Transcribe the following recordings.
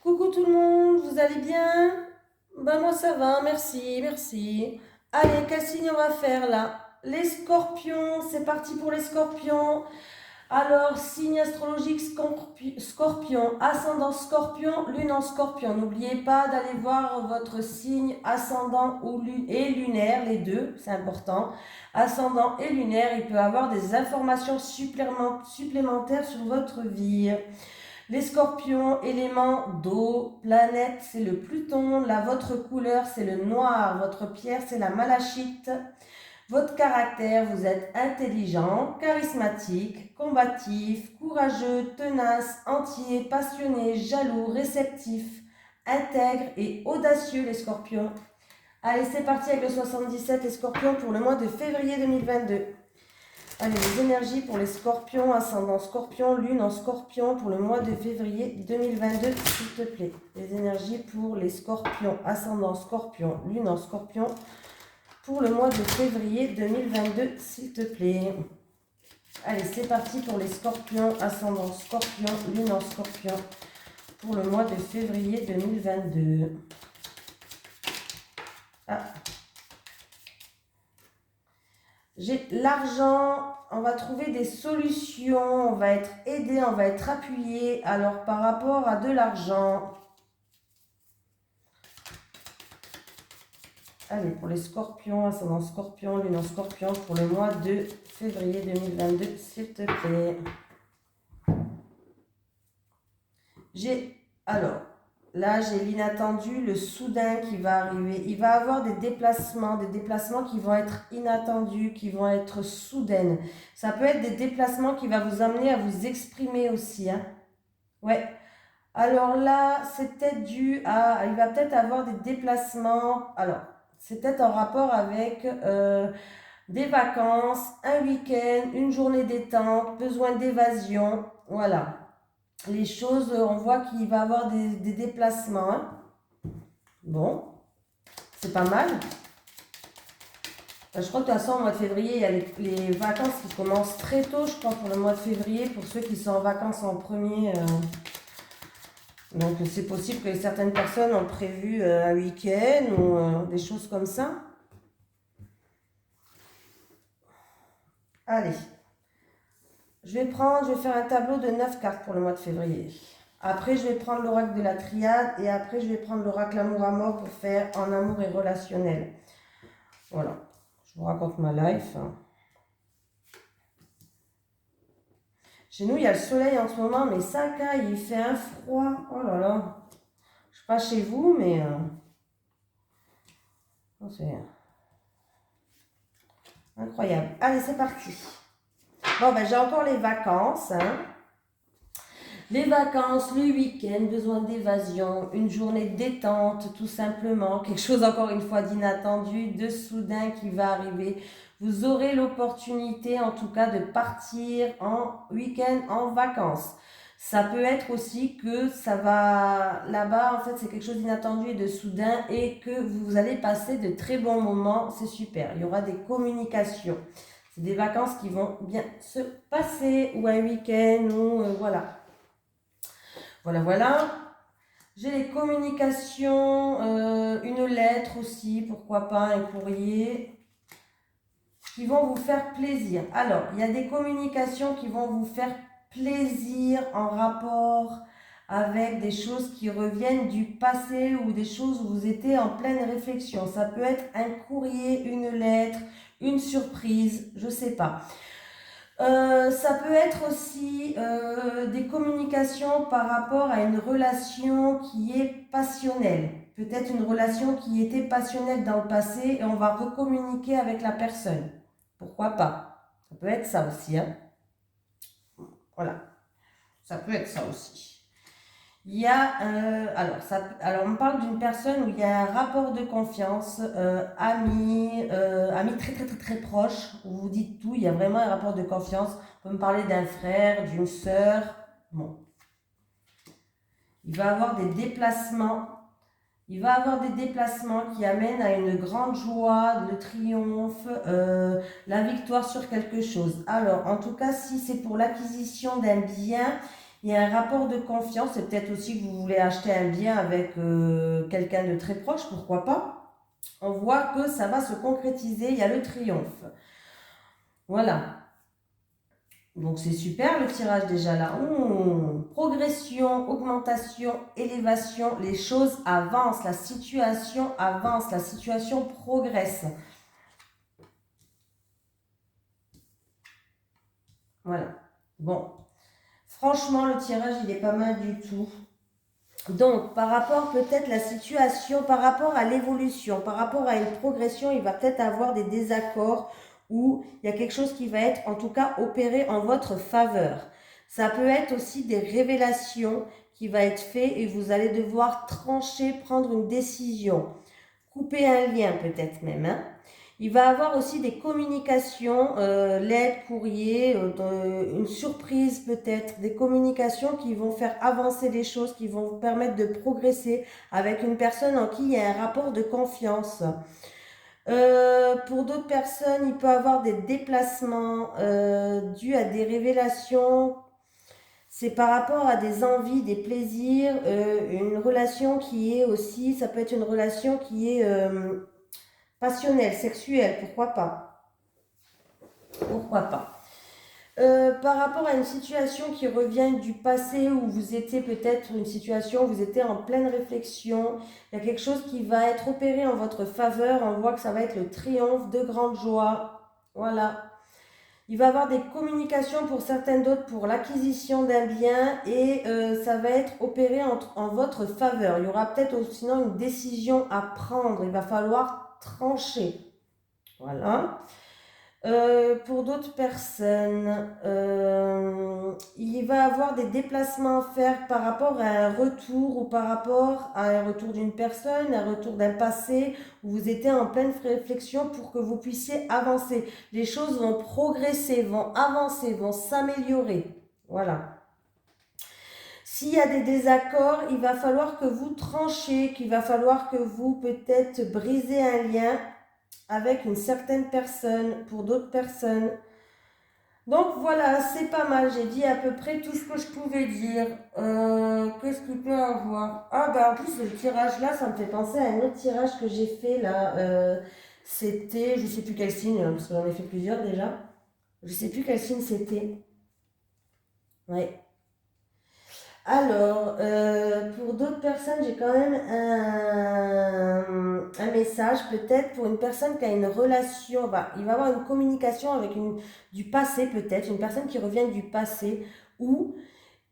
Coucou tout le monde, vous allez bien? Ben moi ça va, merci, merci. Allez, quel signe on va faire là? Les scorpions, c'est parti pour les scorpions. Alors, signe astrologique scorpion, ascendant scorpion, lune en scorpion. N'oubliez pas d'aller voir votre signe ascendant ou et lunaire, les deux, c'est important. Ascendant et lunaire, il peut avoir des informations supplémentaires sur votre vie. Les scorpions, élément d'eau, planète, c'est le Pluton, votre couleur, c'est le noir, votre pierre, c'est la malachite. Votre caractère, vous êtes intelligent, charismatique, combatif, courageux, tenace, entier, passionné, jaloux, réceptif, intègre et audacieux les scorpions. Allez, c'est parti avec le 77 les scorpions pour le mois de février 2022. Allez, les énergies pour les scorpions, ascendant scorpion, lune en scorpion pour le mois de février 2022, s'il te plaît. Les énergies pour les scorpions, ascendant scorpion, lune en scorpion pour le mois de février 2022, s'il te plaît. Allez, c'est parti pour les scorpions, ascendant scorpion, lune en scorpion pour le mois de février 2022. Ah. J'ai l'argent, on va trouver des solutions, on va être aidé, on va être appuyé. Alors, par rapport à de l'argent, allez, pour les scorpions, ascendant scorpion, lune en scorpion, pour le mois de février 2022, s'il te plaît. Alors, là, j'ai l'inattendu, le soudain qui va arriver. Il va y avoir des déplacements qui vont être inattendus, qui vont être soudains. Ça peut être des déplacements qui vont vous amener à vous exprimer aussi. Hein. Ouais. Alors là, c'est peut-être dû à... Il va peut-être avoir des déplacements. Alors, c'est peut-être en rapport avec des vacances, un week-end, une journée détente, besoin d'évasion. Voilà. Les choses, on voit qu'il va y avoir des déplacements. Hein. Bon, c'est pas mal. Je crois que de toute façon, au mois de février, il y a les vacances qui commencent très tôt, je crois, pour le mois de février, pour ceux qui sont en vacances en premier. Donc, c'est possible que certaines personnes ont prévu un week-end ou des choses comme ça. Allez. Je vais faire un tableau de 9 cartes pour le mois de février. Après, je vais prendre l'oracle de la triade et après, je vais prendre l'oracle amour à mort pour faire en amour et relationnel. Voilà. Je vous raconte ma life. Chez nous, il y a le soleil en ce moment, mais ça caille, il fait un froid. Oh là là. Je ne sais pas chez vous, mais... c'est incroyable. Allez, c'est parti. Bon, ben, j'ai encore les vacances. Hein. Les vacances, le week-end, besoin d'évasion, une journée détente tout simplement, quelque chose encore une fois d'inattendu, de soudain qui va arriver. Vous aurez l'opportunité en tout cas de partir en week-end, en vacances. Ça peut être aussi que ça va là-bas, en fait c'est quelque chose d'inattendu et de soudain et que vous allez passer de très bons moments, c'est super. Il y aura des communications. C'est des vacances qui vont bien se passer ou un week-end ou voilà. Voilà. J'ai les communications, une lettre aussi, pourquoi pas, un courrier, qui vont vous faire plaisir. Alors, il y a des communications qui vont vous faire plaisir en rapport avec des choses qui reviennent du passé ou des choses où vous étiez en pleine réflexion. Ça peut être un courrier, une lettre, une surprise, je ne sais pas. Ça peut être aussi des communications par rapport à une relation qui est passionnelle. Peut-être une relation qui était passionnelle dans le passé et on va recommuniquer avec la personne. Pourquoi pas? Ça peut être ça aussi. Hein? Voilà. Ça peut être ça aussi. Il y a, alors on parle d'une personne où il y a un rapport de confiance, ami très proche, où vous dites tout, il y a vraiment un rapport de confiance. On peut me parler d'un frère, d'une sœur, bon. Il va avoir des déplacements qui amènent à une grande joie, le triomphe, la victoire sur quelque chose. Alors, en tout cas, si c'est pour l'acquisition d'un bien, Il y a un rapport de confiance. C'est peut-être aussi que vous voulez acheter un bien avec quelqu'un de très proche, pourquoi pas. On voit que ça va se concrétiser. Il y a le triomphe. Voilà. Donc c'est super le tirage déjà là. Progression, augmentation, élévation, les choses avancent, la situation avance, la situation progresse. Voilà. Bon, franchement le tirage il est pas mal du tout. Donc par rapport peut-être la situation, par rapport à l'évolution, par rapport à une progression, il va peut-être avoir des désaccords où il y a quelque chose qui va être en tout cas opéré en votre faveur. Ça peut être aussi des révélations qui va être fait et vous allez devoir trancher, prendre une décision, couper un lien peut-être même. Il va avoir aussi des communications, lettres, courriers, une surprise peut-être, des communications qui vont faire avancer les choses, qui vont vous permettre de progresser avec une personne en qui il y a un rapport de confiance. Pour d'autres personnes, il peut y avoir des déplacements dus à des révélations. C'est par rapport à des envies, des plaisirs, une relation qui est aussi, ça peut être une relation qui est passionnelle, sexuelle, pourquoi pas. Pourquoi pas. Par rapport à une situation qui revient du passé où vous étiez peut-être une situation où vous étiez en pleine réflexion, il y a quelque chose qui va être opéré en votre faveur, on voit que ça va être le triomphe de grande joie, voilà. Il va y avoir des communications pour certaines d'autres pour l'acquisition d'un bien et ça va être opéré en votre faveur. Il y aura peut-être sinon une décision à prendre, il va falloir trancher, voilà. Pour d'autres personnes, il va avoir des déplacements à faire par rapport à un retour ou par rapport à un retour d'une personne, un retour d'un passé où vous étiez en pleine réflexion pour que vous puissiez avancer. Les choses vont progresser, vont avancer, vont s'améliorer. Voilà. S'il y a des désaccords, il va falloir que vous tranchiez, qu'il va falloir que vous peut-être brisez un lien avec une certaine personne, pour d'autres personnes. Donc voilà, c'est pas mal. J'ai dit à peu près tout ce que je pouvais dire. Qu'est-ce qu'il peut y avoir? Ah bah en plus le tirage là, ça me fait penser à un autre tirage que j'ai fait là. C'était, je sais plus quel signe, parce que j'en ai fait plusieurs déjà. Je sais plus quel signe c'était. Ouais. Alors, pour d'autres personnes, j'ai quand même un message, peut-être pour une personne qui a une relation, bah, il va avoir une communication avec du passé peut-être, une personne qui revient du passé, ou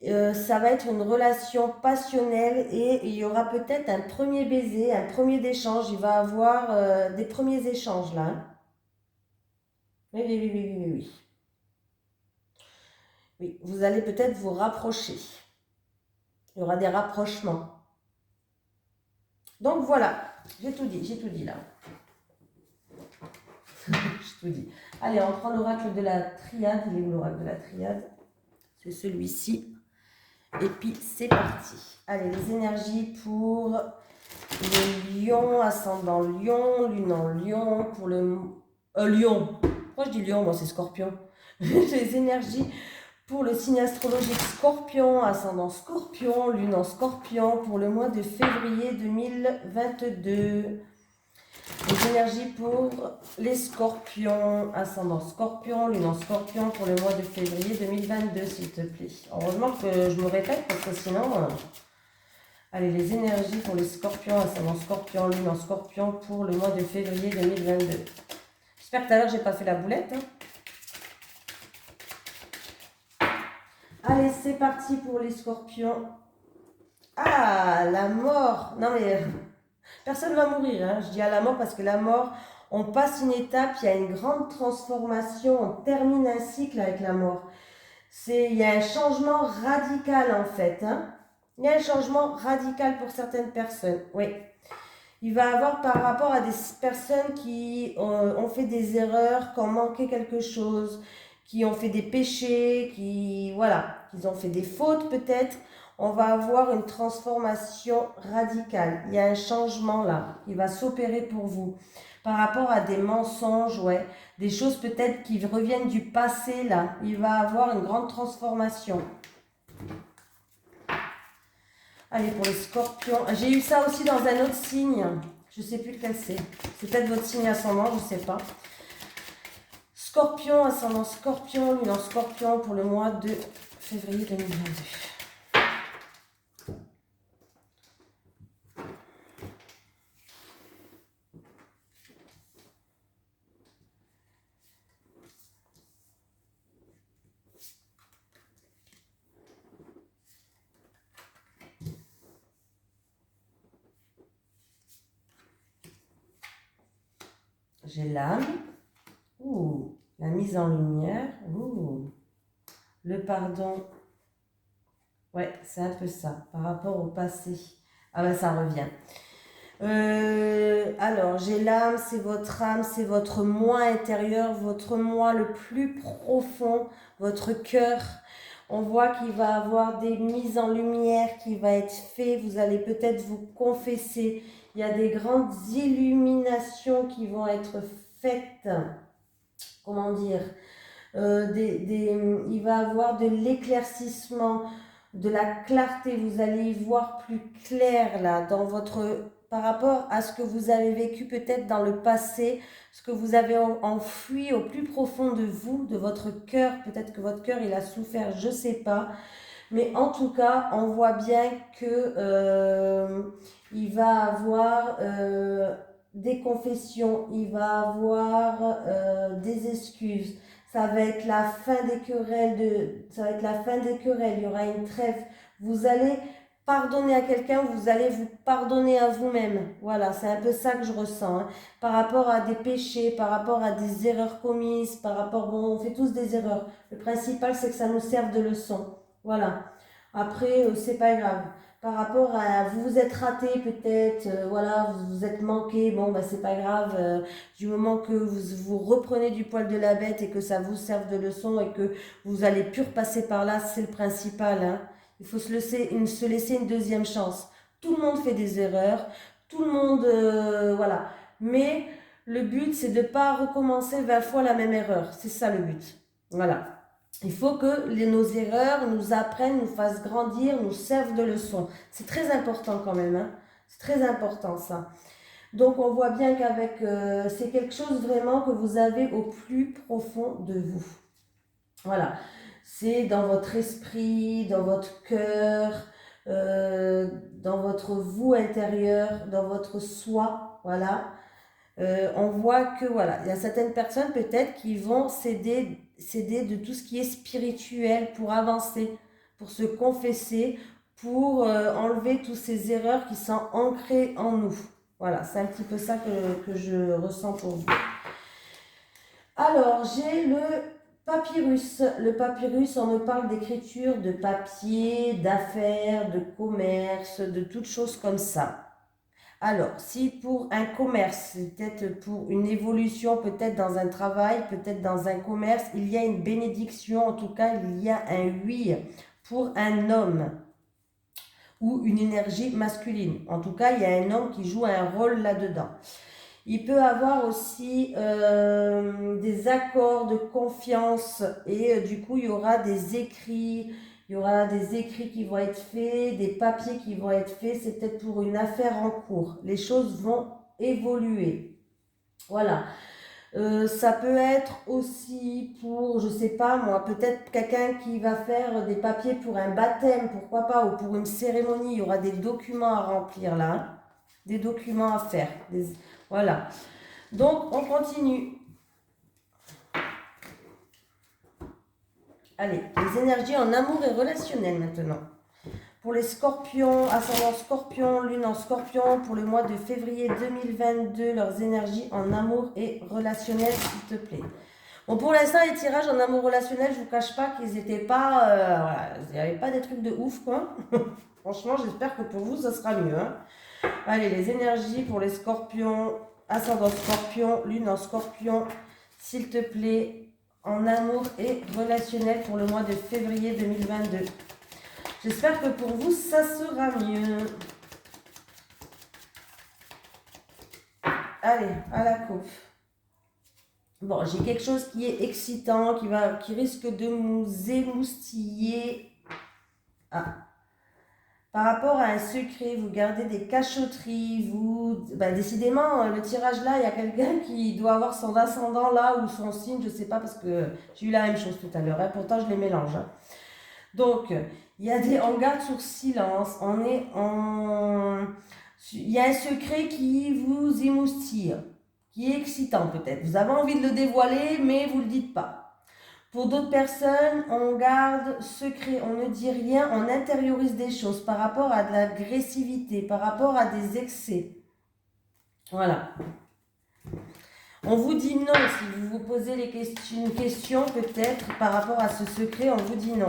ça va être une relation passionnelle et il y aura peut-être un premier baiser, un premier échange, il va avoir des premiers échanges là. Hein. Oui, oui, oui, oui, oui, oui. Oui, oui, vous allez peut-être vous rapprocher. Il y aura des rapprochements. Donc voilà, j'ai tout dit là. J'ai tout dit. Allez, on prend l'oracle de la triade. Il est où l'oracle de la triade? C'est celui-ci. Et puis c'est parti. Allez, les énergies pour le lion, ascendant lion, lune en lion, pour le lion. Pourquoi je dis lion? Moi c'est scorpion. Les énergies pour le signe astrologique Scorpion, ascendant Scorpion, lune en Scorpion, pour le mois de février 2022. Les énergies pour les Scorpions, ascendant Scorpion, lune en Scorpion, pour le mois de février 2022, s'il te plaît. Heureusement que je me répète, parce que sinon... Allez, les énergies pour les Scorpions, ascendant Scorpion, lune en Scorpion, pour le mois de février 2022. J'espère que tout à l'heure, j'ai pas fait la boulette. Hein. Allez, c'est parti pour les Scorpions. Ah, la mort. Non, mais personne ne va mourir. Hein. Je dis à la mort parce que la mort, on passe une étape, il y a une grande transformation, on termine un cycle avec la mort. Il y a un changement radical en fait. Hein. Il y a un changement radical pour certaines personnes. Oui. Il va y avoir par rapport à des personnes qui ont fait des erreurs, qui ont manqué quelque chose, qui ont fait des péchés, qui ont fait des fautes peut-être. On va avoir une transformation radicale. Il y a un changement là qui va s'opérer pour vous. Par rapport à des mensonges, ouais, des choses peut-être qui reviennent du passé là. Il va avoir une grande transformation. Allez, pour les scorpions. J'ai eu ça aussi dans un autre signe. Je ne sais plus lequel c'est. C'est peut-être votre signe ascendant, je ne sais pas. Scorpion, ascendant scorpion, lune en scorpion pour le mois de février 2022. J'ai l'âme. Ouh, la mise en lumière. Ouh, le pardon. Ouais, c'est un peu ça, par rapport au passé. Ah ben, ça revient. Alors, j'ai l'âme, c'est votre âme, c'est votre moi intérieur, votre moi le plus profond, votre cœur. On voit qu'il va avoir des mises en lumière qui va être fait. Vous allez peut-être vous confesser. Il y a des grandes illuminations qui vont être faites. Comment dire, il va avoir de l'éclaircissement, de la clarté. Vous allez y voir plus clair là dans votre par rapport à ce que vous avez vécu peut-être dans le passé, ce que vous avez enfoui au plus profond de vous, de votre cœur. Peut-être que votre cœur il a souffert, je sais pas. Mais en tout cas, on voit bien que il va avoir des confessions, il va avoir des excuses. Ça va être la fin des querelles, ça va être la fin des querelles. Il y aura une trêve. Vous allez pardonner à quelqu'un, vous allez vous pardonner à vous-même. Voilà, c'est un peu ça que je ressens. Hein. Par rapport à des péchés, par rapport à des erreurs commises, par rapport, bon, on fait tous des erreurs. Le principal, c'est que ça nous serve de leçon. Voilà. Après, c'est pas grave. Par rapport à vous vous êtes raté peut-être, voilà, vous vous êtes manqué, bon, bah c'est pas grave. Du moment que vous reprenez du poil de la bête et que ça vous serve de leçon et que vous allez plus repasser par là, c'est le principal. Hein. Il faut se laisser une deuxième chance. Tout le monde fait des erreurs, tout le monde, voilà. Mais le but, c'est de ne pas recommencer 20 fois la même erreur. C'est ça le but. Voilà. Il faut que nos erreurs nous apprennent, nous fassent grandir, nous servent de leçon. C'est très important quand même. Hein. C'est très important ça. Donc on voit bien qu'avec c'est quelque chose vraiment que vous avez au plus profond de vous. Voilà. C'est dans votre esprit, dans votre cœur, dans votre vous intérieur, dans votre soi. Voilà. On voit que voilà, il y a certaines personnes peut-être qui vont céder de tout ce qui est spirituel pour avancer, pour se confesser, pour enlever toutes ces erreurs qui sont ancrées en nous. Voilà, c'est un petit peu ça que je ressens pour vous. Alors, j'ai le papyrus. Le papyrus, on me parle d'écriture, de papier, d'affaires, de commerce, de toutes choses comme ça. Alors, si pour un commerce, peut-être pour une évolution, peut-être dans un travail, peut-être dans un commerce, il y a une bénédiction, en tout cas, il y a un oui pour un homme ou une énergie masculine. En tout cas, il y a un homme qui joue un rôle là-dedans. Il peut avoir aussi des accords de confiance et du coup, il y aura des écrits. Il y aura des écrits qui vont être faits, des papiers qui vont être faits. C'est peut-être pour une affaire en cours. Les choses vont évoluer. Voilà. Ça peut être aussi pour, je sais pas moi, peut-être quelqu'un qui va faire des papiers pour un baptême, pourquoi pas, ou pour une cérémonie. Il y aura des documents à remplir là. Hein. Des documents à faire. Voilà. Donc, on continue. Allez, les énergies en amour et relationnel maintenant. Pour les scorpions, ascendant scorpion, lune en scorpion, pour le mois de février 2022, leurs énergies en amour et relationnel, s'il te plaît. Bon, pour l'instant, les tirages en amour relationnel, je ne vous cache pas qu'ils n'étaient pas... voilà, il n'y avait pas des trucs de ouf, quoi. Franchement, j'espère que pour vous, ça sera mieux. Hein. Allez, les énergies pour les scorpions, ascendant scorpion, lune en scorpion, s'il te plaît, en amour et relationnel pour le mois de février 2022. J'espère que pour vous, ça sera mieux. Allez, à la coupe. Bon, j'ai quelque chose qui est excitant, qui risque de nous émoustiller. Ah. par rapport à un secret, vous gardez des cachotteries, vous... décidément, le tirage là, il y a quelqu'un qui doit avoir son ascendant là ou son signe, je ne sais pas, parce que j'ai eu la même chose tout à l'heure, hein, pourtant je les mélange. Hein. Donc, on garde sur silence, il y a un secret qui vous émoustille, qui est excitant peut-être. Vous avez envie de le dévoiler, mais vous ne le dites pas. Pour d'autres personnes, on garde secret, on ne dit rien, on intériorise des choses par rapport à de l'agressivité, par rapport à des excès. Voilà. On vous dit non si vous vous posez une question peut-être par rapport à ce secret, on vous dit non.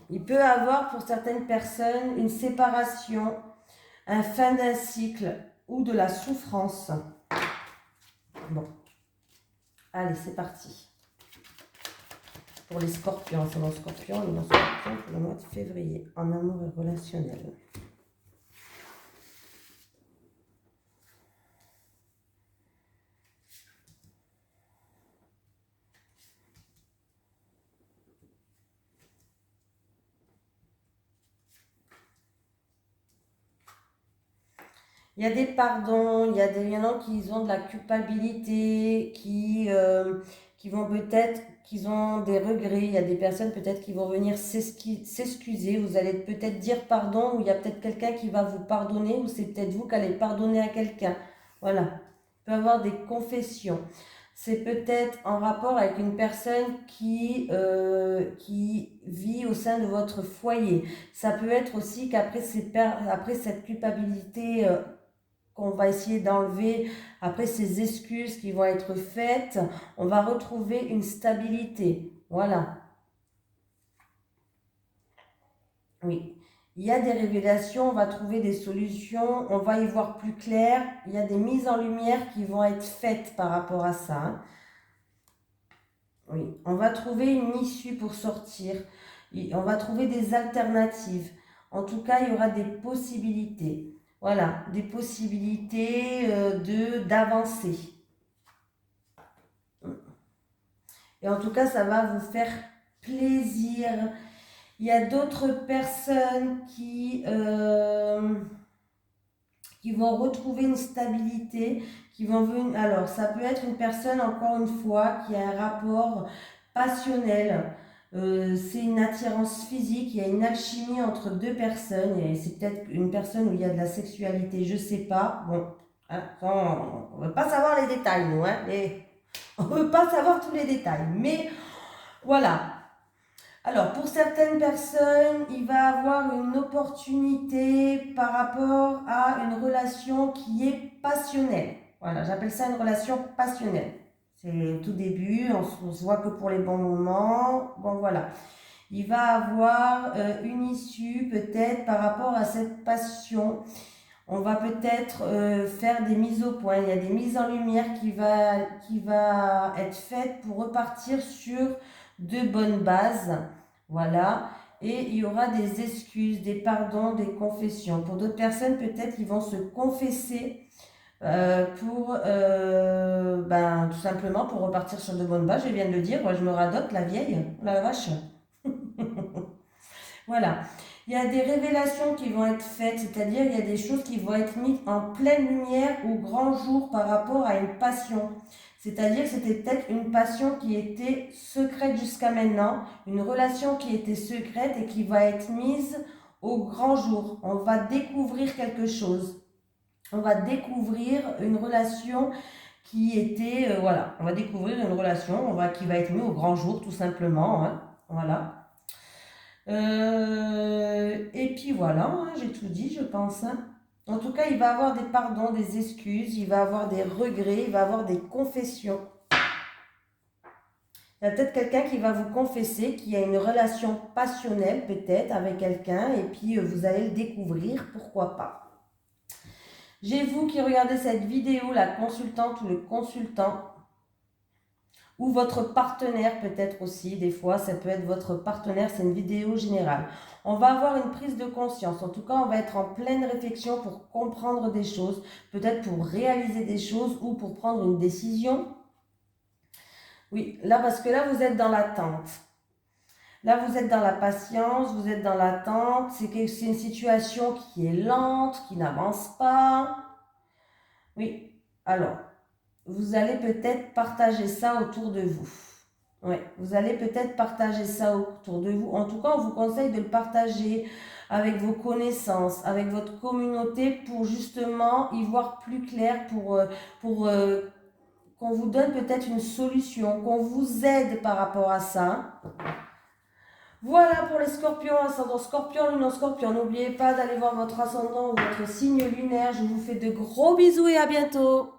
Il peut y avoir pour certaines personnes une séparation, un fin d'un cycle ou de la souffrance. Bon. Allez, c'est parti. Pour les scorpions, c'est mon scorpion et mon scorpion pour le mois de février, en amour et relationnel. Il y a des pardons, il y en a qui ont de la culpabilité, qui vont peut-être, qui ont des regrets. Il y a des personnes peut-être qui vont venir s'excuser. Vous allez peut-être dire pardon, ou il y a peut-être quelqu'un qui va vous pardonner, ou c'est peut-être vous qui allez pardonner à quelqu'un. Voilà. Il peut y avoir des confessions. C'est peut-être en rapport avec une personne qui vit au sein de votre foyer. Ça peut être aussi qu'après après cette culpabilité qu'on va essayer d'enlever, après ces excuses qui vont être faites, on va retrouver une stabilité. Voilà. Oui. Il y a des révélations, on va trouver des solutions, on va y voir plus clair. Il y a des mises en lumière qui vont être faites par rapport à ça. Hein. Oui, on va trouver une issue pour sortir. On va trouver des alternatives. En tout cas, il y aura des possibilités. Voilà, des possibilités d'avancer. Et en tout cas, ça va vous faire plaisir. Il y a d'autres personnes qui vont retrouver une stabilité, qui vont venir. Alors, ça peut être une personne, encore une fois, qui a un rapport passionnel. C'est une attirance physique, il y a une alchimie entre deux personnes, et c'est peut-être une personne où il y a de la sexualité, je sais pas. Bon, hein, on ne veut pas savoir les détails, nous, hein, on ne veut pas savoir tous les détails, mais voilà. Alors, pour certaines personnes, il va avoir une opportunité par rapport à une relation qui est passionnelle. Voilà, j'appelle ça une relation passionnelle. C'est le tout début, on se voit que pour les bons moments. Bon, voilà. Il va avoir une issue peut-être par rapport à cette passion. On va peut-être faire des mises au point. Il y a des mises en lumière qui va être faites pour repartir sur de bonnes bases. Voilà. Et il y aura des excuses, des pardons, des confessions. Pour d'autres personnes, peut-être, ils vont se confesser pour tout simplement pour repartir sur de bonnes bases. Je viens de le dire, moi je me radote, la vieille, la vache. Voilà. Il y a des révélations qui vont être faites, c'est-à-dire il y a des choses qui vont être mises en pleine lumière au grand jour par rapport à une passion. C'est-à-dire que c'était peut-être une passion qui était secrète jusqu'à maintenant, une relation qui était secrète et qui va être mise au grand jour. On va découvrir quelque chose. On va découvrir une relation qui était, voilà, on va découvrir une relation qui va être mise au grand jour tout simplement. Hein, voilà. Et puis voilà, hein, j'ai tout dit, je pense. Hein. En tout cas, il va avoir des pardons, des excuses, il va avoir des regrets, il va avoir des confessions. Il y a peut-être quelqu'un qui va vous confesser qu'il y a une relation passionnelle peut-être avec quelqu'un et puis vous allez le découvrir, pourquoi pas. J'ai vous qui regardez cette vidéo, la consultante ou le consultant, ou votre partenaire peut-être aussi, des fois ça peut être votre partenaire, c'est une vidéo générale. On va avoir une prise de conscience, en tout cas on va être en pleine réflexion pour comprendre des choses, peut-être pour réaliser des choses ou pour prendre une décision. Oui, là parce que là vous êtes dans l'attente. Là, vous êtes dans la patience, vous êtes dans l'attente. C'est une situation qui est lente, qui n'avance pas. Oui, alors, vous allez peut-être partager ça autour de vous. Oui, vous allez peut-être partager ça autour de vous. En tout cas, on vous conseille de le partager avec vos connaissances, avec votre communauté pour justement y voir plus clair, pour qu'on vous donne peut-être une solution, qu'on vous aide par rapport à ça. Voilà pour les scorpions, ascendant scorpion, lune en scorpion. N'oubliez pas d'aller voir votre ascendant ou votre signe lunaire. Je vous fais de gros bisous et à bientôt.